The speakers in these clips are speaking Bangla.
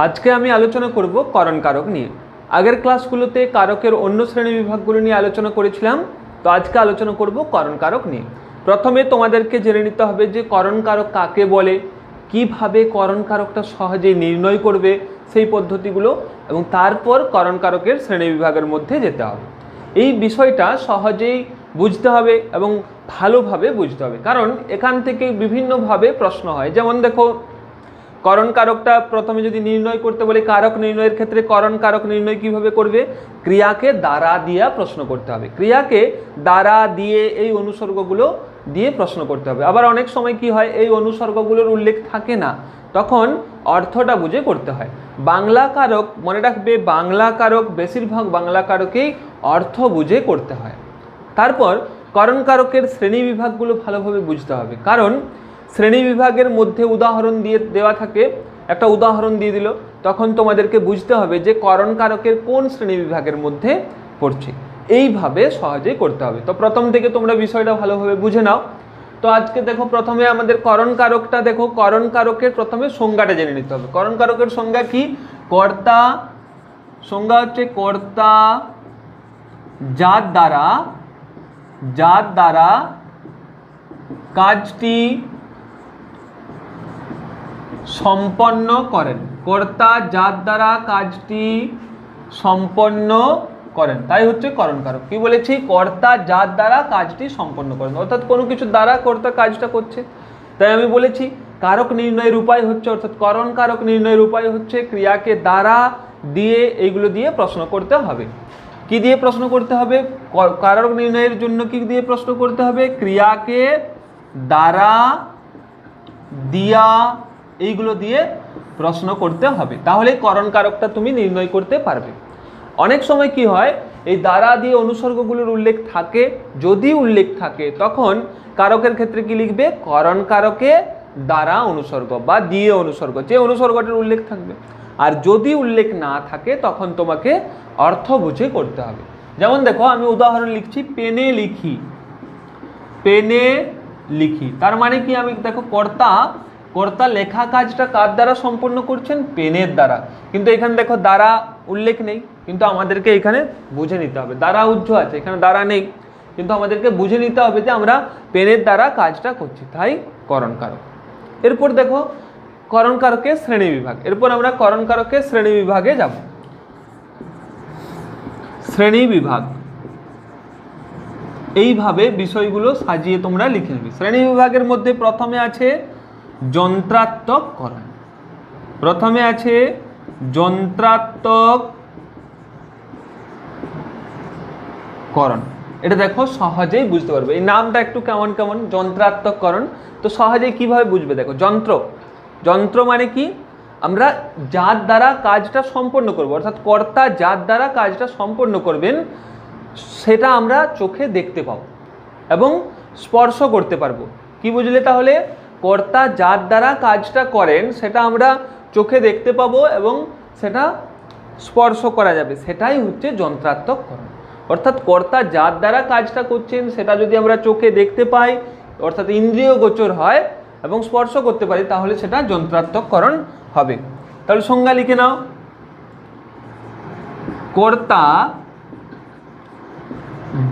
আজকে আমি আলোচনা করব করণ কারক নিয়ে। আগের ক্লাসগুলোতে কারকের অন্য শ্রেণী বিভাগগুলো নিয়ে আলোচনা করেছিলাম, তো আজকে আলোচনা করব করণ কারক নিয়ে। প্রথমে তোমাদেরকে জেনে নিতে হবে যে করণ কারক কাকে বলে, কিভাবে করণ কারকটা সহজেই নির্ণয় করবে সেই পদ্ধতিগুলো, এবং তারপর করণ কারকের শ্রেণী বিভাগের মধ্যে যেতে হবে। এই বিষয়টা সহজেই বুঝতে হবে এবং ভালোভাবে বুঝতে হবে, কারণ এখান থেকে বিভিন্নভাবে প্রশ্ন হয়। যেমন দেখো, করণ কারকটা প্রথমে যদি নির্ণয় করতে বলি, কারক নির্ণয়ের ক্ষেত্রে করণ কারক নির্ণয় কিভাবে করবে? ক্রিয়াকে দ্বারা দিয়ে প্রশ্ন করতে হবে, ক্রিয়াকে দ্বারা দিয়ে এই অনুসর্গগুলো দিয়ে প্রশ্ন করতে হবে। আবার অনেক সময় কি হয়, এই অনুসর্গগুলোর উল্লেখ থাকে না, তখন অর্থটা বুঝে করতে হয়। বাংলা কারক মনে রাখবে, বাংলা কারক বেশিরভাগ বাংলা কারকেই অর্থ বুঝে করতে হয়। তারপর করণ কারকের শ্রেণী বিভাগগুলো ভালোভাবে বুঝতে হবে, কারণ শ্রেণী বিভাগের মধ্যে উদাহরণ দিয়ে দেওয়া থাকে। একটা উদাহরণ দিয়ে দিল, তখন তোমাদেরকে বুঝতে হবে যে করণ কারকের কোন শ্রেণী বিভাগের মধ্যে পড়ছে। এইভাবে সহজেই করতে হবে। তো প্রথম থেকে তোমরা বিষয়টা ভালোভাবে বুঝে নাও। তো আজকে দেখো, প্রথমে আমাদের করণ কারকটা দেখো। করণ কারকের প্রথমে সংজ্ঞাটা জেনে নিতে হবে। করণ কারকের সংজ্ঞা কি? কর্তা, সংজ্ঞা হচ্ছে কর্তা যার দ্বারা কাজটি সম্পন্ন করেন। কর্তা যার দ্বারা কাজটি সম্পন্ন করেন, তাই হচ্ছে করণ কারক। কি বলেছি? কর্তা যার দ্বারা কাজটি সম্পন্ন করেন, অর্থাৎ কোনো কিছু দ্বারা কর্তা কাজটা করছে। তাই আমি বলেছি কারক নির্ণয়ের উপায় হচ্ছে, অর্থাৎ করণ কারক নির্ণয়ের উপায় হচ্ছে ক্রিয়াকে দ্বারা দিয়ে এইগুলো দিয়ে প্রশ্ন করতে হবে। কি দিয়ে প্রশ্ন করতে হবে? কারক নির্ণয়ের জন্য কি দিয়ে প্রশ্ন করতে হবে? ক্রিয়াকে দ্বারা দিয়া এইগুলো দিয়ে প্রশ্ন করতে হবে, তাহলে করণ কারকটা তুমি নির্ণয় করতে পারবে। অনেক সময় কি হয়, এই দ্বারা দিয়ে অনুসর্গগুলোর উল্লেখ থাকে। যদি উল্লেখ থাকে তখন কারকের ক্ষেত্রে কি লিখবে? করণ কারকে দ্বারা অনুসর্গ বা দিয়ে অনুসর্গ, যে অনুসর্গটার উল্লেখ থাকবে। আর যদি উল্লেখ না থাকে তখন তোমাকে অর্থ বুঝে করতে হবে। যেমন দেখো, আমি উদাহরণ লিখছি, পেনে লিখি। পেনে লিখি তার মানে কি? আমি দেখো, কর্তা লেখা কাজটা কার দ্বারা সম্পন্ন করছেন? পেনের দ্বারা। কিন্তু এখানে দেখো দ্বারা উল্লেখ নেই, কিন্তু আমাদেরকে এখানে বুঝে নিতে হবে। দ্বারা উজ্জ্ব আছে, এখানে দ্বারা নেই, কিন্তু আমাদেরকে বুঝে নিতে হবে যে আমরা পেনের দ্বারা কাজটা করছি, তাই করণ কারক। এরপর দেখো করণ কারকের শ্রেণী বিভাগ। এরপর আমরা করণ কারকের শ্রেণী বিভাগে যাব। শ্রেণী বিভাগ এইভাবে বিষয়গুলো সাজিয়ে তোমরা লিখে নেবে। শ্রেণী বিভাগের মধ্যে প্রথমে আছে যন্ত্রাত্মক করণ। প্রথমে আছে যন্ত্রাত্মক করণ। এটা দেখো সহজেই বুঝতে পারবে, এই নামটা একটু কেমন কেমন, যন্ত্রাত্মক করণ। তো সহজেই কিভাবে বুঝবে? দেখো, যন্ত্র মানে কি? আমরা যার দ্বারা কাজটা সম্পন্ন করব, অর্থাৎ কর্তা যার দ্বারা কাজটা সম্পন্ন করবেন সেটা আমরা চোখে দেখতে পাবো এবং স্পর্শ করতে পারবো। কি বুঝলে তাহলে? কর্তা যার দ্বারা কাজটা করেন সেটা আমরা চোখে দেখতে পাবো এবং সেটা স্পর্শ করা যাবে, সেটাই হচ্ছে যন্ত্রাত্মক করণ। অর্থাৎ কর্তা যার দ্বারা কাজটা করছেন সেটা যদি আমরা চোখে দেখতে পাই, অর্থাৎ ইন্দ্রিয় গোচর হয় এবং স্পর্শ করতে পারি, তাহলে সেটা যন্ত্রাত্মক করণ হবে। তাহলে সংজ্ঞা লিখে নাও। কর্তা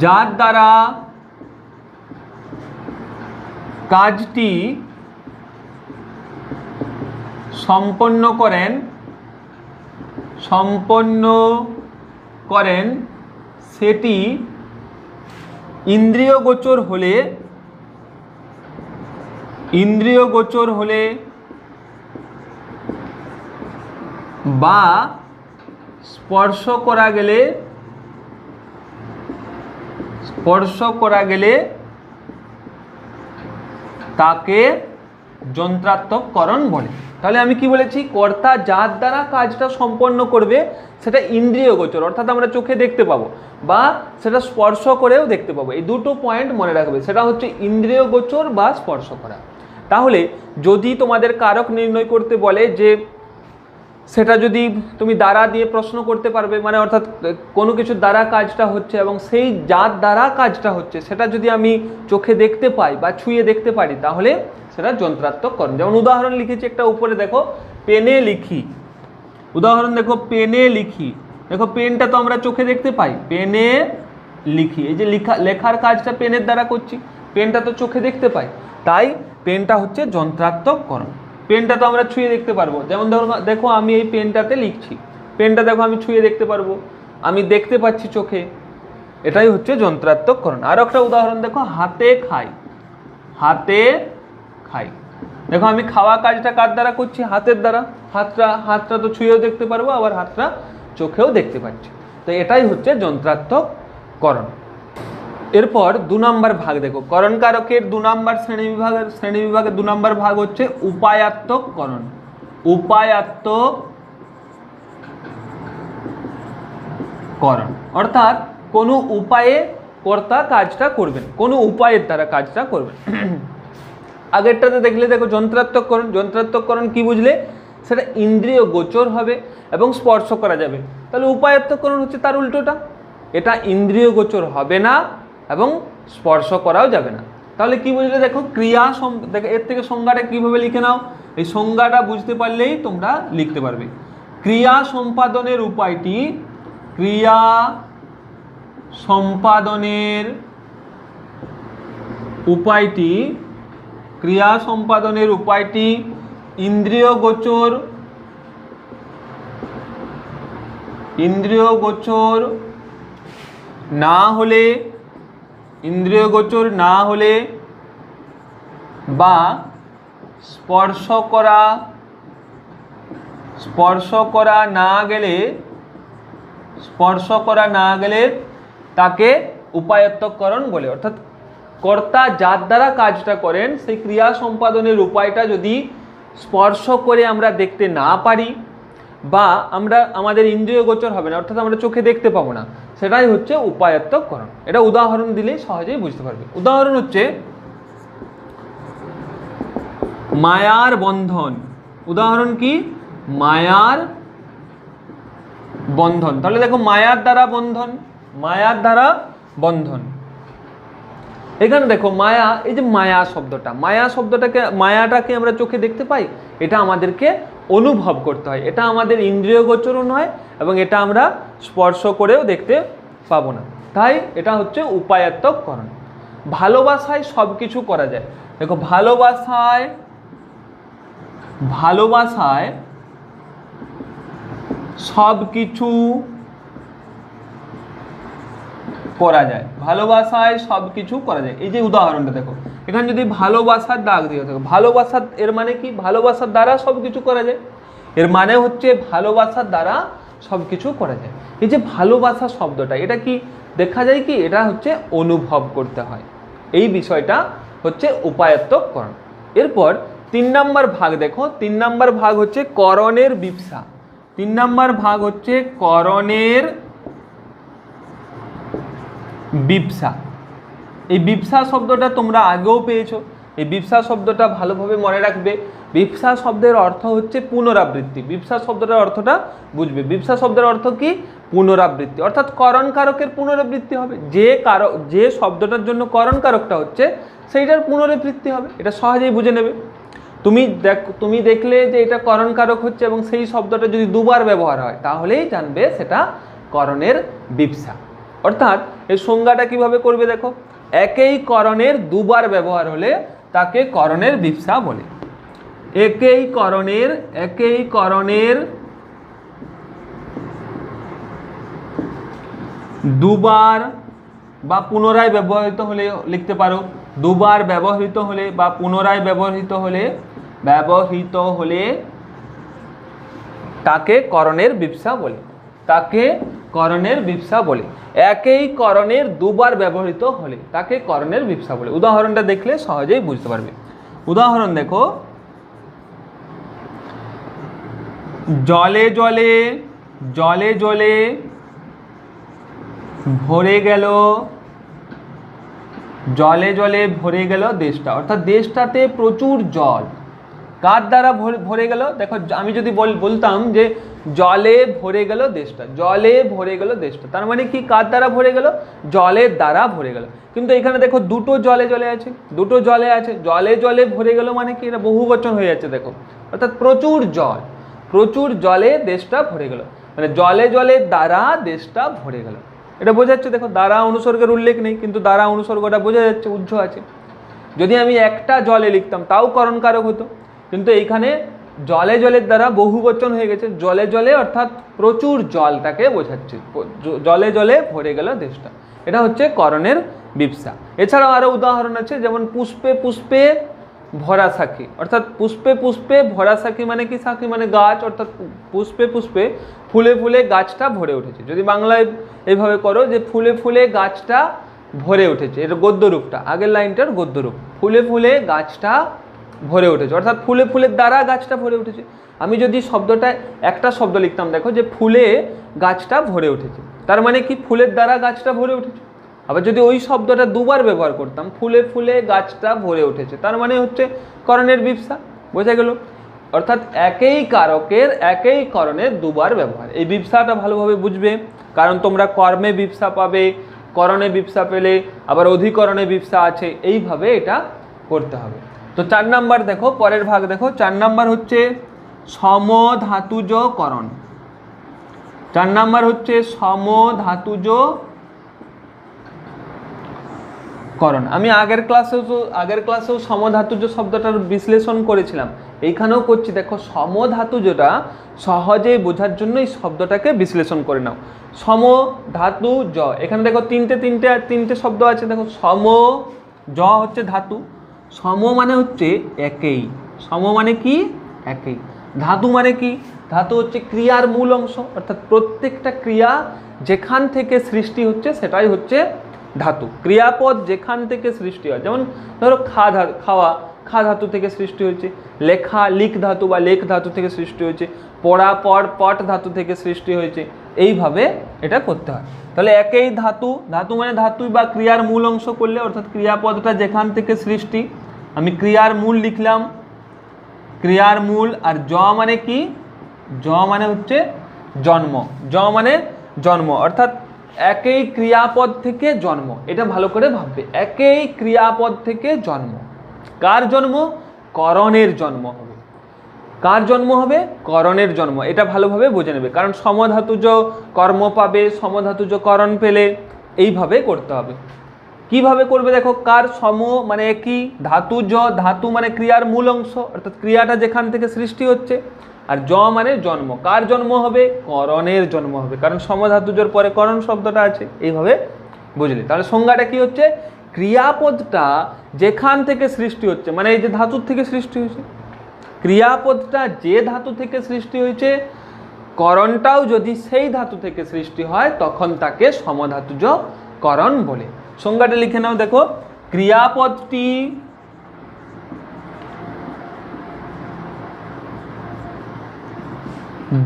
যার দ্বারা কাজটি সম্পন্ন করেন সেটি ইন্দ্রিয় গোচর হলে বা স্পর্শ করা গেলে তাকে যন্ত্রাত্মক করণ বলে। তাহলে আমি কি বলেছি? কর্তা যার দ্বারা কাজটা সম্পন্ন করবে সেটা ইন্দ্রিয় গোচর, অর্থাৎ আমরা চোখে দেখতে পাবো বা সেটা স্পর্শ করেও দেখতে পাবো। এই দুটো পয়েন্ট মনে রাখবে, সেটা হচ্ছে ইন্দ্রিয় গোচর বা স্পর্শ করা। তাহলে যদি তোমাদের কারক নির্ণয় করতে বলে যে সেটা যদি তুমি দ্বারা দিয়ে প্রশ্ন করতে পারবে, মানে অর্থাৎ কোনো কিছু দ্বারা কাজটা হচ্ছে এবং সেই যার দ্বারা কাজটা হচ্ছে সেটা যদি আমি চোখে দেখতে পাই বা ছুঁয়ে দেখতে পারি, তাহলে সেটা যন্ত্রাত্মক করণ। যেমন উদাহরণ লিখেছি একটা উপরে দেখো, পেনে লিখি। উদাহরণ দেখো, পেনে লিখি। দেখো পেনটা তো আমরা চোখে দেখতে পাই, পেনে লিখি, এই যে লেখার কাজটা পেনের দ্বারা করছি, পেনটা তো চোখে দেখতে পাই, তাই পেনটা হচ্ছে যন্ত্রাত্মককরণ। পেনটা তো আমরা ছুঁয়ে দেখতে পারবো, যেমন ধরো দেখো আমি এই পেনটাতে লিখছি, পেনটা দেখো আমি ছুঁয়ে দেখতে পারবো, আমি দেখতে পাচ্ছি চোখে, এটাই হচ্ছে যন্ত্রাত্মককরণ। আর একটা উদাহরণ দেখো, হাতে খাই। হাতে খাই, দেখো আমি খাওয়া কাজটা কার দ্বারা করছি? হাতের দ্বারা। হাতটা তো ছুঁয়েও দেখতে পারবো, আবার হাতটা চোখেও দেখতে পাচ্ছি, তো এটাই হচ্ছে যন্ত্রাত্মককরণ। এরপর 2 নম্বর ভাগ দেখো, করণ কারকের 2 নম্বর শ্রেণীবিভাগের 2 নম্বর ভাগ হচ্ছে উপায়াত্মককরণ। উপায়াত্মককরণ অর্থাৎ কোনো উপায়ে কর্তা কাজটা করবেন, কোনো উপায়ের দ্বারা কাজটা করবেন। আগেরটাতে দেখলে দেখো যন্ত্রাত্মককরণ, যন্ত্রাত্মককরণ কি বুঝলে? সেটা ইন্দ্রিয় গোচর হবে এবং স্পর্শ করা যাবে। তাহলে উপায়াত্মককরণ হচ্ছে তার উল্টোটা, এটা ইন্দ্রিয় গোচর হবে না এবং স্পর্শ করাও যাবে না। তাহলে কি বুঝলে? দেখো ক্রিয়া, দেখো এর থেকে সংজ্ঞাটা কিভাবে লিখে নাও, এই সংজ্ঞাটা বুঝতে পারলেই তোমরা লিখতে পারবে। ক্রিয়া সম্পাদনের উপায়টি, ক্রিয়া সম্পাদনের উপায়টি, ক্রিয়া সম্পাদনের উপায়টি ইন্দ্রিয় গোচর না হলে, ইন্দ্রিয় গোচর না হলে বা স্পর্শ করা না গেলে তাকে উপায়ত্তকরণ বলে। অর্থাৎ কর্তা যার দ্বারা কাজটা করেন সেই ক্রিয়া সম্পাদনের উপায়টা যদি স্পর্শ করে আমরা দেখতে না পারি বা আমাদের ইন্দ্রিয় গোচর হবে না, অর্থাৎ আমরা চোখে দেখতে পাবো না, সেটাই হচ্ছে উপায়ত্তকরণ। এটা উদাহরণ দিলেই সহজেই বুঝতে পারবে। উদাহরণ হচ্ছে মায়ার বন্ধন। উদাহরণ কি? মায়ার বন্ধন। তাহলে দেখো মায়ার দ্বারা বন্ধন, মায়ার দ্বারা বন্ধন। এখানে দেখো মায়া, এই যে মায়া শব্দটা, মায়াটাকে আমরা চোখে দেখতে পাই, এটা আমাদেরকে অনুভব করতে হয়, এটা আমাদের ইন্দ্রিয় গোচরও নয় এবং এটা আমরা স্পর্শ করেও দেখতে পাবো না, তাই এটা হচ্ছে উপায়াত্মককরণ। ভালোবাসায় সব কিছু করা যায়। দেখো ভালোবাসায় সব কিছু করা যায়, ভালোবাসায় সব কিছু করা যায়। এই যে উদাহরণটা দেখো, এখানে যদি ভালোবাসার দাগ দিয়ে দেখো, ভালোবাসার এর মানে কি? ভালোবাসার দ্বারা সব কিছু করা যায়, এর মানে হচ্ছে ভালোবাসার দ্বারা সব কিছু করা যায়। এই যে ভালোবাসা শব্দটা, এটা কি দেখা যায় কি? এটা হচ্ছে অনুভব করতে হয়, এই বিষয়টা হচ্ছে উপায়ত্তককরণ। এরপর 3 নম্বর ভাগ দেখো, 3 নম্বর ভাগ হচ্ছে করণের বিপসা। 3 নম্বর ভাগ হচ্ছে করণের বিপসা। এই বিপসা শব্দটা তোমরা আগেও পেয়েছো, এই বিপসা শব্দটা ভালোভাবে মনে রাখবে। বিপসা শব্দের অর্থ হচ্ছে পুনরাবৃত্তি। বিপসা শব্দটার অর্থটা বুঝবে, বিপসা শব্দের অর্থ কি? পুনরাবৃত্তি, অর্থাৎ করণ কারকের পুনরাবৃত্তি হবে। যে শব্দটার জন্য করণ কারকটা হচ্ছে সেইটার পুনরাবৃত্তি হবে, এটা সহজেই বুঝে নেবে। তুমি দেখলে যে এটা করণ কারক হচ্ছে এবং সেই শব্দটা যদি 2 বার ব্যবহার হয় তাহলেই জানবে সেটা করণের বিপসা। অর্থাৎ এই সংজ্ঞাটা কিভাবে করবে দেখো, একই করণের 2 বার ব্যবহার হলে তাকে করণের বিপসা বলে। একই করণের 2 বার বা পুনরায় ব্যবহৃত হলে লিখতে পারো, 2 বার ব্যবহৃত হলে বা পুনরায় ব্যবহৃত হলে তাকে করণের বিপসা বলে, তাকে করণের বিপসা বলে। একই করণের 2 বার ব্যবহৃত হলে তাকে করণের বিপসা বলে। উদাহরণটা দেখলে সহজেই বুঝতে পারবে। উদাহরণ দেখো, জলে জলে ভরে গেল, ভরে গেল দেশটা। অর্থাৎ দেশটাতে প্রচুর জল, কার দ্বারা ভরে গেল? দেখো আমি যদি বলতাম যে জলে ভরে গেল দেশটা, তার মানে কি? কার দ্বারা ভরে গেল? জলের দ্বারা ভরে গেল। কিন্তু এখানে দেখো দুটো জলে আছে, জলে ভরে গেল মানে কি? এটা বহুবচন হয়ে যাচ্ছে দেখো, অর্থাৎ প্রচুর জল। প্রচুর জলে দেশটা ভরে গেল, মানে জলে জলে দ্বারা দেশটা ভরে গেল। এটা বোঝা যাচ্ছে, দেখো দ্বারা অনুসর্গের উল্লেখ নেই, কিন্তু দ্বারা অনুসর্গটা বোঝা যাচ্ছে উহ্য আছে। যদি আমি একটা জলে লিখতাম তাও করণ কারক হতো, কিন্তু এইখানে জলে জলের দ্বারা বহু বচন হয়ে গেছে, জলে জলে অর্থাৎ প্রচুর জলটাকে বোঝাচ্ছে, জলে জলে ভরে গেল দেশটা। এটা হচ্ছে করণের বিপসা। এছাড়াও আরও উদাহরণ আছে, যেমন পুষ্পে পুষ্পে ভরা সাখী, অর্থাৎ পুষ্পে পুষ্পে ভরা সাখী মানে কি, সাখী মানে গাছ, অর্থাৎ পুষ্পে পুষ্পে ফুলে ফুলে গাছটা ভরে উঠেছে। যদি বাংলায় এইভাবে করো যে ফুলে ফুলে গাছটা ভরে উঠেছে, এর গদ্যরূপটা, আগের লাইনটার গদ্যরূপ, ফুলে ফুলে গাছটা ভরে উঠেছে, অর্থাৎ ফুলে ফুলের দ্বারা গাছটা ভরে উঠেছে। আমি যদি শব্দটা একটা শব্দ লিখতাম, দেখো যে ফুলে গাছটা ভরে উঠেছে, তার মানে কি ফুলের দ্বারা গাছটা ভরে উঠেছে। আবার যদি ওই শব্দটা দুবার ব্যবহার করতাম, ফুলে ফুলে গাছটা ভরে উঠেছে, তার মানে হচ্ছে করণের বিপসা। বোঝা গেল? অর্থাৎ একই কারকের একই করণের দুবার ব্যবহার। এই বিপসাটা ভালোভাবে বুঝবে, কারণ তোমরা কর্মে বিপসা পাবে, করণে বিপসা পেলে আবার অধিকরণে বিপসা আছে, এইভাবে এটা করতে হবে। তো 4 নাম্বার দেখো, পরের ভাগ দেখো, 4 নাম্বার হচ্ছে সমধাতুজ করণ। 4 নাম্বার হচ্ছে সমধাতুজ করণ। আমি আগের ক্লাসেও সমধাতুজ শব্দটার বিশ্লেষণ করেছিলাম, এইখানেও করছি। দেখো সমধাতুজটা সহজেই বোঝার জন্য এই শব্দটাকে বিশ্লেষণ করে নাও। সমধাতু জ, এখানে দেখো তিনটে শব্দ আছে। দেখো সম, জ হচ্ছে ধাতু, সম মানে হচ্ছে একই, সম মানে কি একই, ধাতু মানে কি, ধাতু হচ্ছে ক্রিয়ার মূল অংশ, অর্থাৎ প্রত্যেকটা ক্রিয়া যেখান থেকে সৃষ্টি হচ্ছে সেটাই হচ্ছে ধাতু। ক্রিয়াপদ যেখান থেকে সৃষ্টি হয়, যেমন ধরো খাওয়া, খা ধাতু থেকে সৃষ্টি হয়েছে, লেখা লিখ ধাতু বা লেখ ধাতু থেকে সৃষ্টি হয়েছে, পড়া পট ধাতু থেকে সৃষ্টি হয়েছে। এইভাবে এটা করতে হয়। তাহলে একই ধাতু, ধাতু মানে ধাতুই বা ক্রিয়ার মূল অংশ করলে, অর্থাৎ ক্রিয়াপদটা যেখান থেকে সৃষ্টি, আমি ক্রিয়ার মূল লিখলাম, ক্রিয়ার মূল। আর জ মানে কি, জ মানে হচ্ছে জন্ম, জ মানে জন্ম, অর্থাৎ একই ক্রিয়াপদ থেকে জন্ম। এটা ভালো করে ভাববে, একই ক্রিয়াপদ থেকে জন্ম। কার জন্ম? করণের জন্ম হবে। কার জন্ম হবে? করণের জন্ম। এটা ভালোভাবে বুঝে নেবে, কারণ সমধাতুজ কর্ম পাবে, সমধাতুজ করণ পেলে এইভাবে করতে হবে। কিভাবে করবে দেখো, কার সম মানে একই, ধাতু জ, ধাতু মানে ক্রিয়ার মূল অংশ, অর্থাৎ ক্রিয়াটা যেখান থেকে সৃষ্টি হচ্ছে, আর জ মানে জন্ম। কার জন্ম হবে? করণের জন্ম হবে, কারণ সমধাতুজের পরে করণ শব্দটা আছে। এইভাবে বুঝলে? তাহলে সংজ্ঞাটা কি হচ্ছে, ক্রিয়াপদটা যেখান থেকে সৃষ্টি হচ্ছে, মানে এই যে ধাতুর থেকে সৃষ্টি হয়েছে, ক্রিয়াপদটা যে ধাতু থেকে সৃষ্টি হয়েছে, করণটাও যদি সেই ধাতু থেকে সৃষ্টি হয়, তখন তাকে সমধাতুজ করণ বলে। সংজ্ঞাটা লিখে নাও, দেখো ক্রিয়াপদটি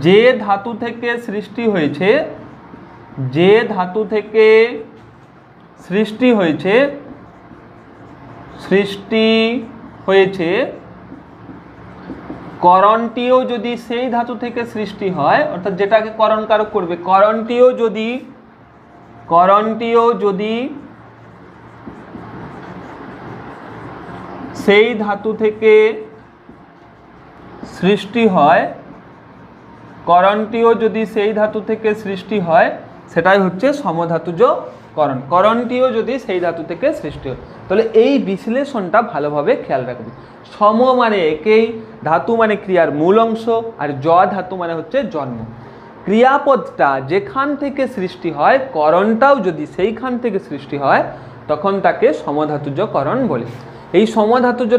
যে ধাতু থেকে সৃষ্টি হয়েছে, যে ধাতু থেকে সৃষ্টি হয়েছে, করণটিও যদি সেই ধাতু থেকে সৃষ্টি হয়, অর্থাৎ যেটাকে করণ কারক করবে, করণটিও যদি সেই ধাতু থেকে সৃষ্টি হয়, করণটিও যদি সেই ধাতু থেকে সৃষ্টি হয়, সেটাই হচ্ছে সমধাতুজ করণ। করণটিও যদি সেই ধাতু থেকে সৃষ্টি হয়, তাহলে এই বিশ্লেষণটা ভালোভাবে খেয়াল রাখবে। সম মানে একই, ধাতু মানে ক্রিয়ার মূল অংশ, আর জ ধাতু মানে হচ্ছে জন্ম। ক্রিয়াপদটা যেখান থেকে সৃষ্টি হয়, করণটাও যদি সেইখান থেকে সৃষ্টি হয়, তখন তাকে সমধাতুজ করণ বলে। এই সমধাতুজ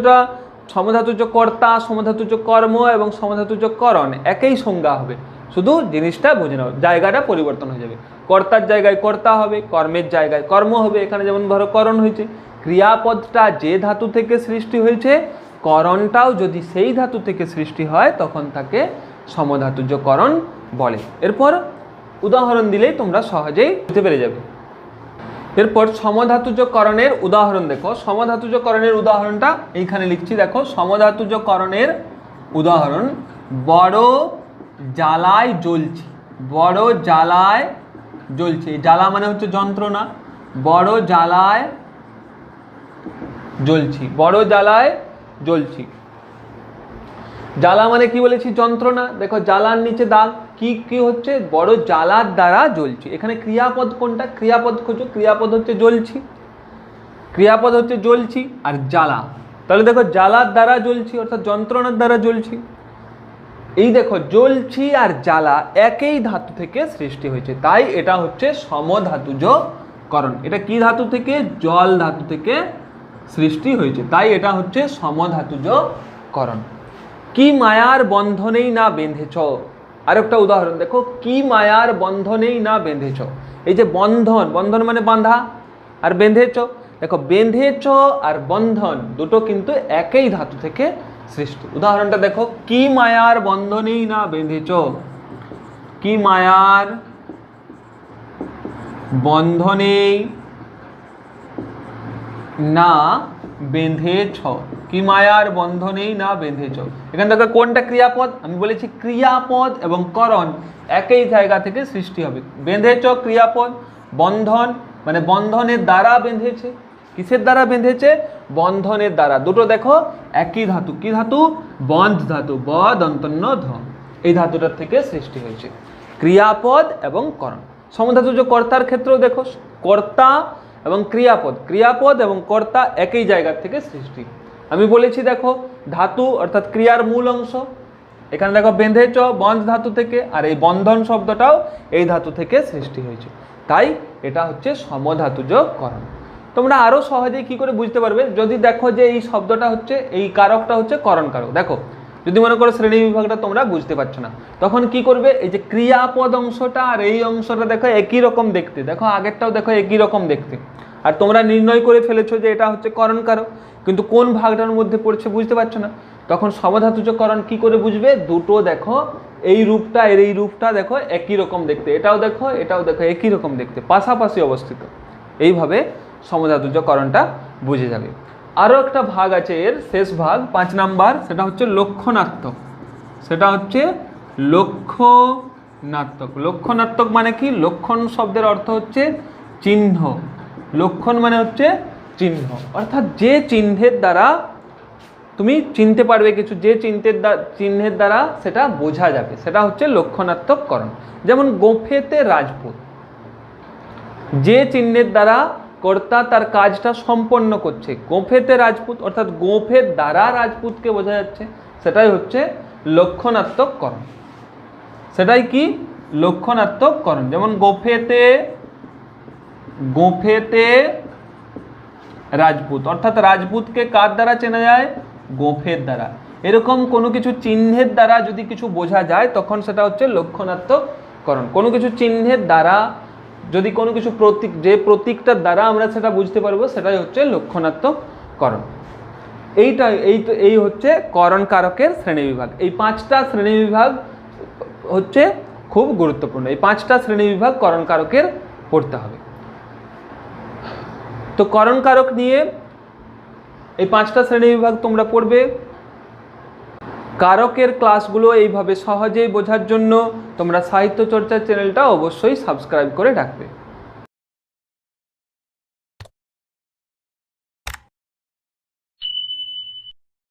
কর্তা, সমধাতুজ কর্ম এবং সমধাতুজ করণ একই সংজ্ঞা হবে, শুধু জিনিসটা বুঝে নাও, জায়গাটা পরিবর্তন হয়ে যাবে। কর্তার জায়গায় কর্তা হবে, কর্মের জায়গায় কর্ম হবে। এখানে যেমন ধরো করণ হয়েছে, ক্রিয়াপদটা যে ধাতু থেকে সৃষ্টি হয়েছে, করণটাও যদি সেই ধাতু থেকে সৃষ্টি হয়, তখন তাকে সমধাতুজ করণ বলে। এরপর উদাহরণ দিলেই তোমরা সহজেই বুঝতে পেরে যাবে। এরপর সমধাতুজ করণের উদাহরণ দেখো। সমধাতুজ করণের উদাহরণটা এইখানে লিখছি, দেখো সমধাতুজ করণের উদাহরণ, বড় জ্বালায় জ্বলছি। বড় জ্বালায় জ্বলছি, জ্বালা মানে হচ্ছে যন্ত্রণা, বড় জ্বালায় জ্বলছি, বড় জ্বালায় জ্বলছি। জ্বালা মানে কি বলেছি? যন্ত্রণা। দেখো জ্বালার নিচে দাগ, কি কি হচ্ছে? বড় জ্বালার দ্বারা জ্বলছি। এখানে ক্রিয়াপদ কোনটা? ক্রিয়াপদ খোঁজো। ক্রিয়াপদ হচ্ছে জ্বলছি, ক্রিয়াপদ হচ্ছে জ্বলছি আর জ্বালা। তাহলে দেখো জ্বালার দ্বারা জ্বলছি অর্থাৎ যন্ত্রণার দ্বারা জ্বলছি। এই দেখো জ্বলছি আর জ্বালা একই ধাতু থেকে সৃষ্টি হয়েছে, তাই এটা হচ্ছে সমধাতুজ করণ। এটা কি ধাতু থেকে? জল ধাতু থেকে সৃষ্টি হয়েছে, তাই এটা হচ্ছে সমধাতুজ করণ। কি মায়ার বন্ধনেই না বেঁধেছ। আরেকটা উদাহরণ দেখো, কি মায়ার বন্ধনেই না বেঁধেছ। এই যে বন্ধন, বন্ধন মানে বাঁধা, আর বেঁধেছ, দেখো বেঁধেছ আর বন্ধন দুটো কিন্তু একই ধাতু থেকে সৃষ্টি। উদাহরণটা দেখো, কি মায়ার বন্ধনেই না বেঁধেছ। কি মায়ার বন্ধনেই না বেঁধেছ। কি মায়ার বন্ধনেই না বেঁধেছ। এখানে দেখো কোনটা ক্রিয়াপদ? আমি বলেছি ক্রিয়াপদ এবং করণ একই জায়গা থেকে সৃষ্টি হবে। বেঁধেছ ক্রিয়াপদ, বন্ধন মানে বন্ধনের দ্বারা বেঁধেছে। কিসের দ্বারা বেঁধেছে? বন্ধনের দ্বারা। দুটো দেখো একই ধাতু। কি ধাতু? বন্ধ ধাতু, ব দন্তন্য ধ, এই ধাতুটার থেকে সৃষ্টি হয়েছে। ক্রিয়াপদ এবং করণ। সমধাতুজ কর্তার ক্ষেত্রেও দেখো, কর্তা এবং ক্রিয়াপদ, ক্রিয়াপদ এবং কর্তা একই জায়গা থেকে সৃষ্টি। আমি বলেছি দেখো ধাতু অর্থাৎ ক্রিয়ার মূল অংশ, এখানে দেখো বেঁধেছ বন্ধ ধাতু থেকে, আর এই বন্ধন শব্দটাও এই ধাতু থেকে সৃষ্টি হয়েছে, তাই এটা হচ্ছে সমধাতুজ করণ। তোমরা আরো সহজে কি করে বুঝতে পারবে? যদি দেখো যে এই শব্দটা হচ্ছে, এই কারকটা হচ্ছে করণ কারক। দেখো যদি মনে করো শ্রেণী বিভাগটা তোমরা বুঝতে পারছো না, তখন কি করবে? এই যে ক্রিয়াপদ অংশটা আর এই অংশটা দেখো একই রকম দেখতে, দেখো আগেরটাও দেখো একই রকম দেখতে, আর তোমরা নির্ণয় করে ফেলেছো যে এটা হচ্ছে করণ কারক, কিন্তু কোন ভাগটার মধ্যে পড়ছে বুঝতে পারছো না। তখন সমধাতুজ করণ কি করে বুঝবে? দুটো দেখো এই রূপটা এর এই রূপটা দেখো একই রকম দেখতে, এটাও দেখো এটাও দেখো একই রকম দেখতে, পাশাপাশি অবস্থিত। এইভাবে সমধাতুজ করণটা বুঝে যাবে। আরও একটা ভাগ আছে, এর শেষ ভাগ 5 নাম্বার, সেটা হচ্ছে লক্ষণাত্মক। সেটা হচ্ছে লক্ষণাত্মক। লক্ষণাত্মক মানে কি? লক্ষণ শব্দের অর্থ হচ্ছে চিহ্ন। লক্ষণ মানে হচ্ছে চিহ্ন, অর্থাৎ যে চিহ্নের দ্বারা তুমি চিনতে পারবে কিছু, যে চিহ্নের দ্বারা সেটা বোঝা যাবে, সেটা হচ্ছে লক্ষণাত্মক করণ। যেমন গোঁফেতে রাজপুত, যে চিহ্নের দ্বারা কর্তা তার কাজটা সম্পন্ন করছে। গোঁফেতে রাজপুত অর্থাৎ গোঁফের দ্বারা রাজপুতকে বোঝা যাচ্ছে, সেটাই হচ্ছে লক্ষণাত্মক করণ। সেটাই কি? লক্ষণাত্মক করণ। যেমন গোঁফেতে রাজপুত অর্থাৎ রাজপুতকে কার দ্বারা চেনা যায়? গোঁফের দ্বারা। এরকম কোনো কিছু চিহ্নের দ্বারা যদি কিছু বোঝা যায় তখন সেটা হচ্ছে লক্ষণাত্মক করণ। কোনো কিছু চিহ্নের দ্বারা যদি কোনো কিছু প্রতীক, যে প্রতীকটার দ্বারা আমরা সেটা বুঝতে পারবো, সেটাই হচ্ছে লক্ষণাত্মক করণ। এই হচ্ছে করণ কারকের শ্রেণীবিভাগ। এই 5টা শ্রেণীবিভাগ হচ্ছে খুব গুরুত্বপূর্ণ। এই 5টা শ্রেণীবিভাগ করণ কারকের পড়তে হবে। তো করণ কারক নিয়ে এই 5টা শ্রেণীবিভাগ তোমরা পড়বে। কারকের ক্লাসগুলো এইভাবে সহজেই বোঝার জন্য তোমরা সাহিত্য চর্চা চ্যানেলটা অবশ্যই সাবস্ক্রাইব করে রাখবে।